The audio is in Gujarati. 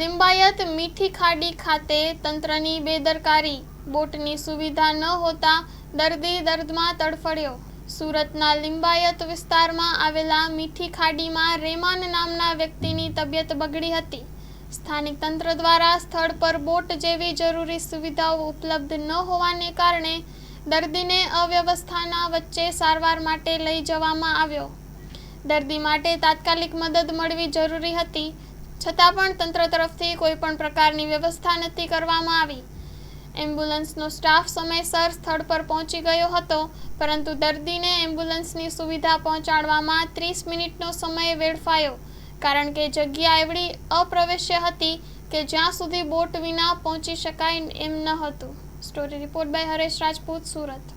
લિંબાયત મીઠી ખાડી ખાતે તંત્રની બેદરકારી, બોટની સુવિધા ન હોતા દર્દી દર્દમાં તડફડ્યો। સુરતના લિંબાયત વિસ્તારમાં આવેલા મીઠી ખાડીમાં રેમાન નામના વ્યક્તિની તબિયત બગડી હતી। સ્થાનિક તંત્ર દ્વારા સ્થળ પર બોટ જેવી જરૂરી સુવિધાઓ ઉપલબ્ધ ન હોવાને કારણે દર્દીને અવ્યવસ્થાના વચ્ચે સારવાર માટે લઈ જવામાં આવ્યો। દર્દી માટે તાત્કાલિક મદદ મળવી જરૂરી હતી, છતાં પણ તંત્ર તરફથી કોઈ પણ પ્રકારની વ્યવસ્થા નથી કરવામાં આવી। એમ્બ્યુલન્સનો સ્ટાફ સમયસર સ્થળ પર પહોંચી ગયો હતો, પરંતુ દર્દીને એમ્બ્યુલન્સની સુવિધા પહોંચાડવામાં 30 મિનિટનો સમય વેડફાયો, કારણ કે જગ્યા એવડી અપ્રવેશ્ય હતી કે જ્યાં સુધી બોટ વિના પહોંચી શકાય એમ ન હતું। Story report by Haresh Rajput, Surat.